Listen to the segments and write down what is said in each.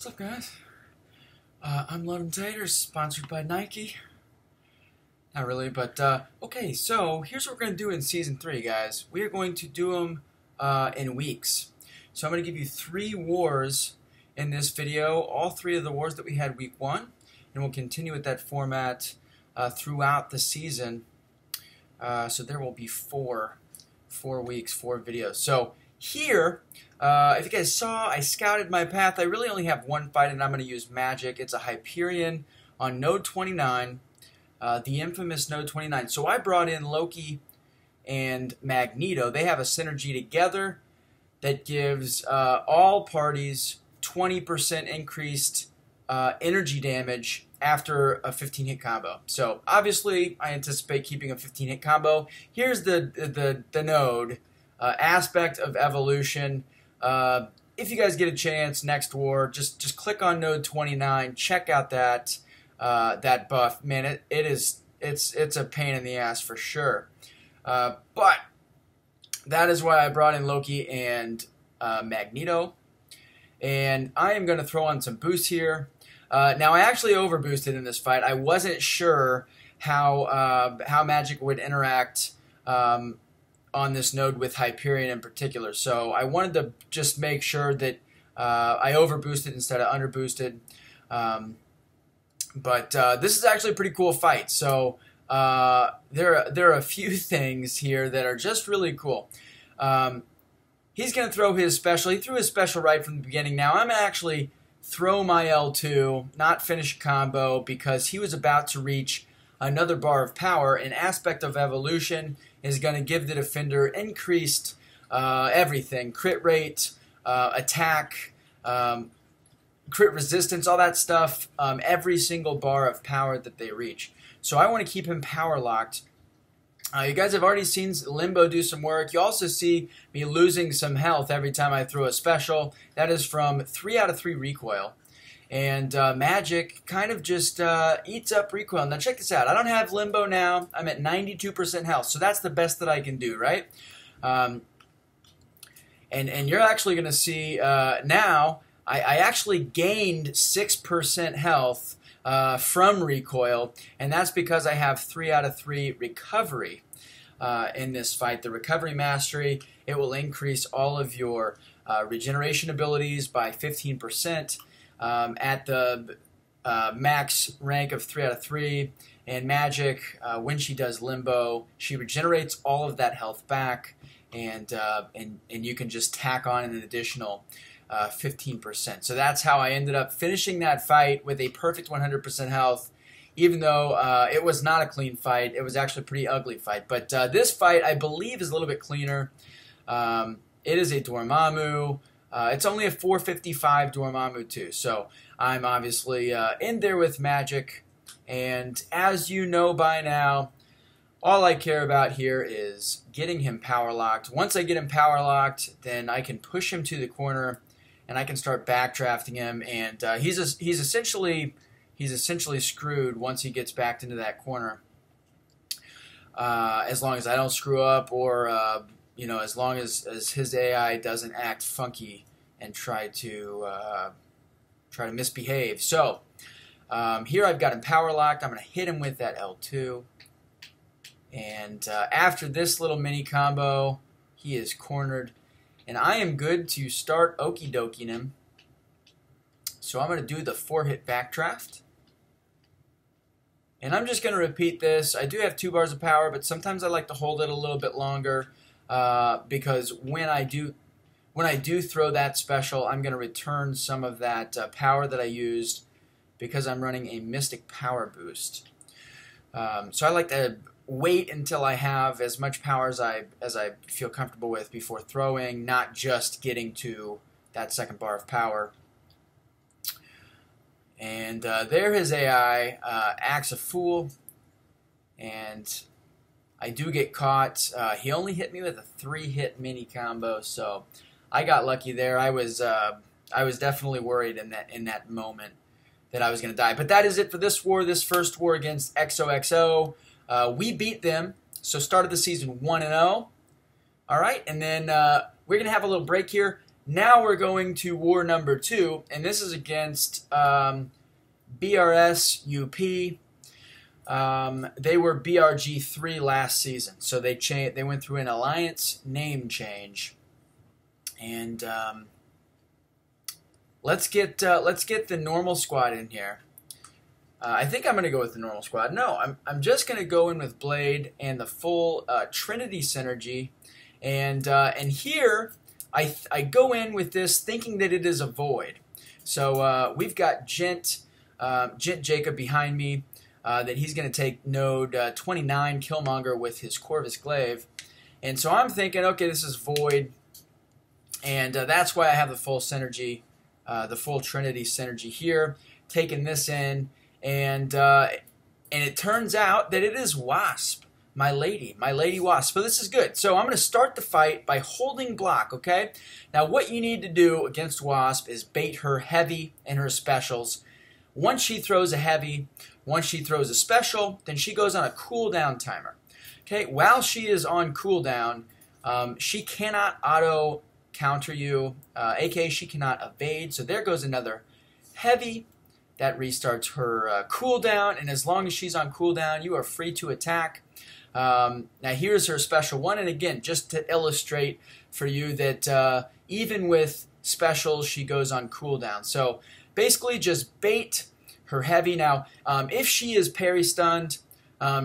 What's up, guys? I'm London Taters, sponsored by Nike. Not really, but okay, so here's what we're going to do in Season 3, guys. We are going to do them in weeks. So I'm going to give you 3 wars in this video, all 3 of the wars that we had week 1, and we'll continue with that format throughout the season. So there will be 4 weeks, 4 videos. So here, if you guys saw, I scouted my path. I really only have one fight, and I'm going to use magic. It's a Hyperion on node 29, the infamous node 29. So I brought in Loki and Magneto. They have a synergy together that gives all parties 20% increased energy damage after a 15-hit combo. So obviously, I anticipate keeping a 15-hit combo. Here's the node. Aspect of evolution. If you guys get a chance next war, just click on node 29. Check out that that buff. Man, it's a pain in the ass for sure. But that is why I brought in Loki and Magneto, and I am going to throw on some boosts here. Now I actually overboosted in this fight. I wasn't sure how magic would interact on this node with Hyperion in particular. So I wanted to just make sure that I overboosted instead of underboosted. But this is actually a pretty cool fight. So there are a few things here that are just really cool. He's going to throw his special. He threw his special right from the beginning. Now I'm actually throw my L2, not finish a combo, because he was about to reach another bar of power. An aspect of evolution is going to give the defender increased everything. Crit rate, attack, crit resistance, all that stuff, every single bar of power that they reach. So I want to keep him power locked. You guys have already seen Limbo do some work. You also see me losing some health every time I throw a special. That is from 3 out of 3 recoil. And magic kind of just eats up recoil. Now check this out. I don't have Limbo now. I'm at 92% health. So that's the best that I can do, right? And you're actually going to see now I actually gained 6% health from recoil. And that's because I have 3 out of 3 recovery in this fight. The recovery mastery, it will increase all of your regeneration abilities by 15%. At the max rank of 3 out of 3, and magic, when she does limbo, she regenerates all of that health back, and you can just tack on an additional 15%. So that's how I ended up finishing that fight with a perfect 100% health, even though it was not a clean fight. It was actually a pretty ugly fight. But this fight, I believe, is a little bit cleaner. It is a Dormammu. It's only a 455 Dormammu too, so I'm obviously in there with magic, and as you know by now, all I care about here is getting him power locked. Once I get him power locked, then I can push him to the corner, and I can start backdrafting him, and he's essentially screwed once he gets backed into that corner. As long as I don't screw up, or you know, as long as his AI doesn't act funky and try to misbehave. So here I've got him power locked. I'm going to hit him with that L2, and after this little mini combo, he is cornered, and I am good to start okie doking him. So I'm going to do the 4-hit backdraft. And I'm just going to repeat this. I do have 2 bars of power, but sometimes I like to hold it a little bit longer. Because when I do throw that special, I'm going to return some of that power that I used because I'm running a Mystic Power Boost. So I like to wait until I have as much power as I feel comfortable with before throwing, not just getting to that second bar of power. And there his AI acts a fool, and I do get caught. He only hit me with a 3-hit mini combo, so I got lucky there. I was definitely worried in that moment that I was going to die. But that is it for this war, this first war against xoxo. We beat them, so started the season 1-0. All right, and then we're going to have a little break here. Now we're going to war number 2, and this is against BRSuP. They were BRG3 last season, so they went through an alliance name change. And let's get the normal squad in here. I think I'm going to go with the normal squad. No, I'm just going to go in with Blade and the full Trinity synergy. And here I go in with this thinking that it is a void. So we've got Gent Jacob behind me. That he's going to take node 29 Killmonger with his Corvus Glaive. And so I'm thinking, okay, this is void. And that's why I have the full synergy, the full Trinity synergy here. Taking this in. And it turns out that it is Wasp, my lady Wasp. So this is good. So I'm going to start the fight by holding block, okay? Now what you need to do against Wasp is bait her heavy and her specials. Once she throws a heavy, once she throws a special, then she goes on a cooldown timer. Okay, while she is on cooldown, she cannot auto counter you, aka she cannot evade. So there goes another heavy. That restarts her cooldown, and as long as she's on cooldown, you are free to attack. Now here's her special one, and again, just to illustrate for you that even with specials, she goes on cooldown. So basically just bait her heavy. Now, if she is parry stunned,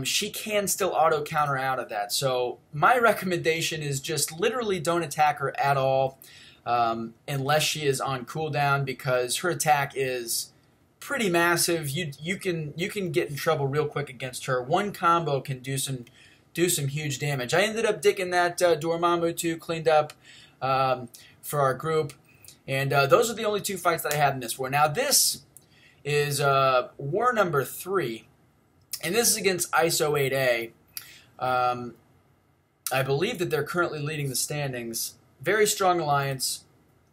she can still auto counter out of that. So my recommendation is just literally don't attack her at all unless she is on cooldown, because her attack is pretty massive. You can get in trouble real quick against her. One combo can do some huge damage. I ended up digging that Dormammu too, cleaned up for our group, and those are the only 2 fights that I had in this war. Now this is war number 3, and this is against ISO 8A. I believe that they're currently leading the standings. Very strong alliance.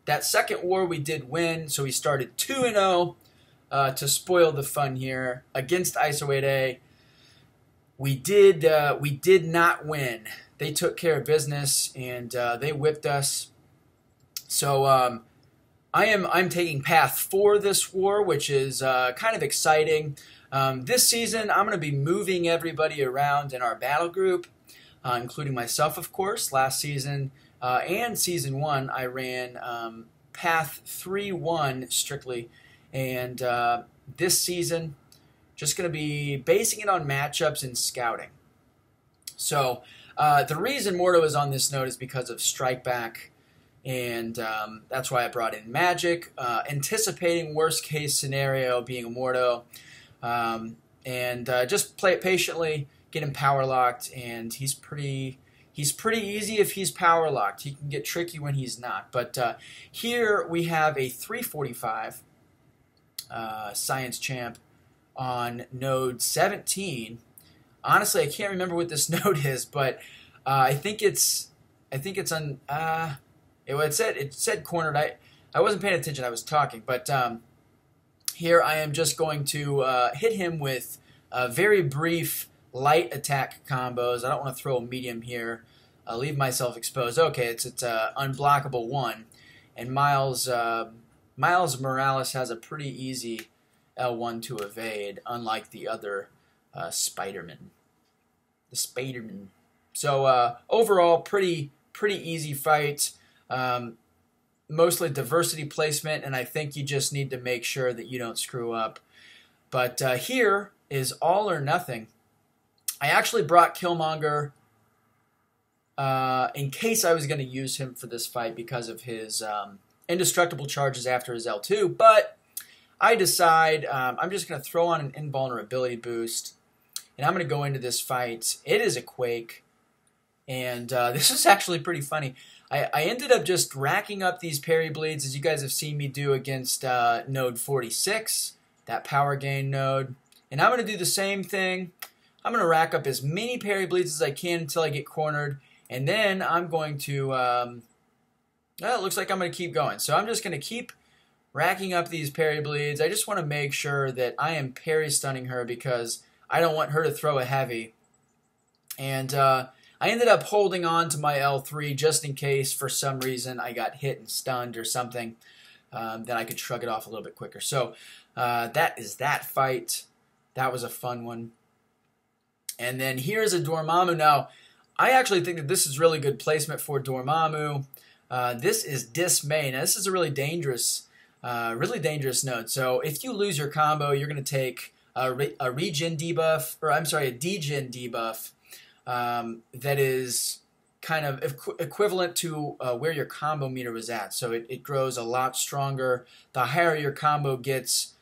That second war we did win, so we started 2-0. To spoil the fun here, against ISO 8A, we did not win. They took care of business, and they whipped us. So I'm taking path 4 this war, which is kind of exciting. This season, I'm going to be moving everybody around in our battle group, including myself, of course. Last season and season 1, I ran path 3-1 strictly. And this season, just going to be basing it on matchups and scouting. So the reason Mordo is on this node is because of Strike Back, and that's why I brought in Magic, anticipating worst case scenario being a Mordo, and just play it patiently, get him power locked, and he's pretty easy if he's power locked. He can get tricky when he's not. But here we have a 345. Science Champ on node 17. Honestly, I can't remember what this node is, but I think it's on. It said cornered. I wasn't paying attention. I was talking, but here I am just going to hit him with very brief light attack combos. I don't want to throw a medium here. I'll leave myself exposed. Okay, it's unblockable 1, and Miles Morales has a pretty easy L1 to evade, unlike the other Spider-Man. The Spider-Man. So overall, pretty easy fight. Mostly diversity placement, and I think you just need to make sure that you don't screw up. But here is all or nothing. I actually brought Killmonger in case I was going to use him for this fight because of his indestructible charges after his L2, but I decide I'm just going to throw on an invulnerability boost, and I'm going to go into this fight. It is a Quake, and this is actually pretty funny. I ended up just racking up these parry bleeds, as you guys have seen me do against node 46, that power gain node, and I'm going to do the same thing. I'm going to rack up as many parry bleeds as I can until I get cornered, and then I'm going to... well, it looks like I'm going to keep going. So I'm just going to keep racking up these parry bleeds. I just want to make sure that I am parry stunning her because I don't want her to throw a heavy. And I ended up holding on to my L3 just in case for some reason I got hit and stunned or something. Then I could shrug it off a little bit quicker. So that is that fight. That was a fun one. And then here's a Dormammu. Now, I actually think that this is really good placement for Dormammu. This is Dismay. Now, this is a really dangerous node. So if you lose your combo, you're going to take a regen debuff, or I'm sorry, a degen debuff that is kind of equivalent to where your combo meter was at. So it grows a lot stronger the higher your combo gets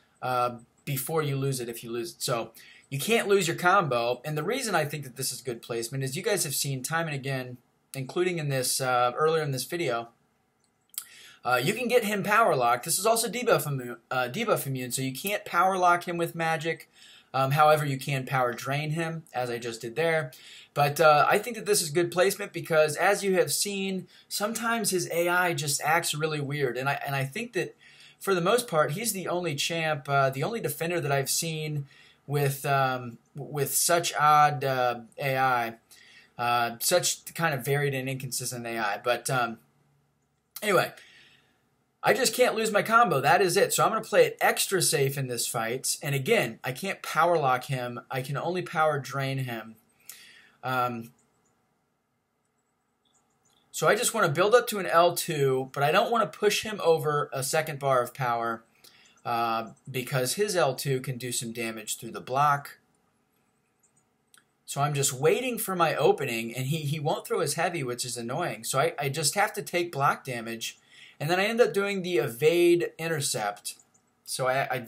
before you lose it, if you lose it. So you can't lose your combo, and the reason I think that this is good placement is you guys have seen time and again, including in this earlier in this video, you can get him power locked. This is also debuff immune, so you can't power lock him with magic. However, you can power drain him, as I just did there. But I think that this is good placement because, as you have seen, sometimes his AI just acts really weird, and I think that for the most part, he's the only champ, the only defender that I've seen with such odd AI, such kind of varied and inconsistent AI. But anyway, I just can't lose my combo. That is it. So I'm going to play it extra safe in this fight. And again, I can't power lock him. I can only power drain him. So I just want to build up to an L2, but I don't want to push him over a second bar of power because his L2 can do some damage through the block. So I'm just waiting for my opening, and he won't throw his heavy, which is annoying. So I just have to take block damage. And then I end up doing the evade intercept. So I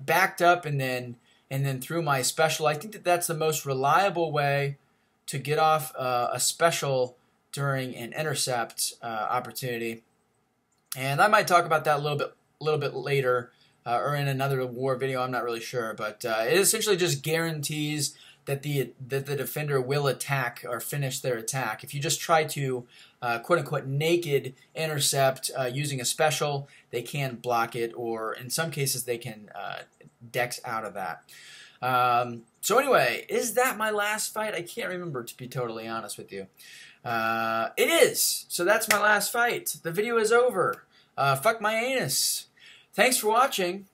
backed up and then threw my special. I think that that's the most reliable way to get off a special during an intercept opportunity. And I might talk about that a little bit later or in another war video. I'm not really sure, but it essentially just guarantees that the defender will attack or finish their attack. If you just try to quote-unquote naked intercept using a special, they can block it, or in some cases they can dex out of that. So anyway, is that my last fight? I can't remember, to be totally honest with you. It is. So that's my last fight. The video is over. Fuck my anus. Thanks for watching.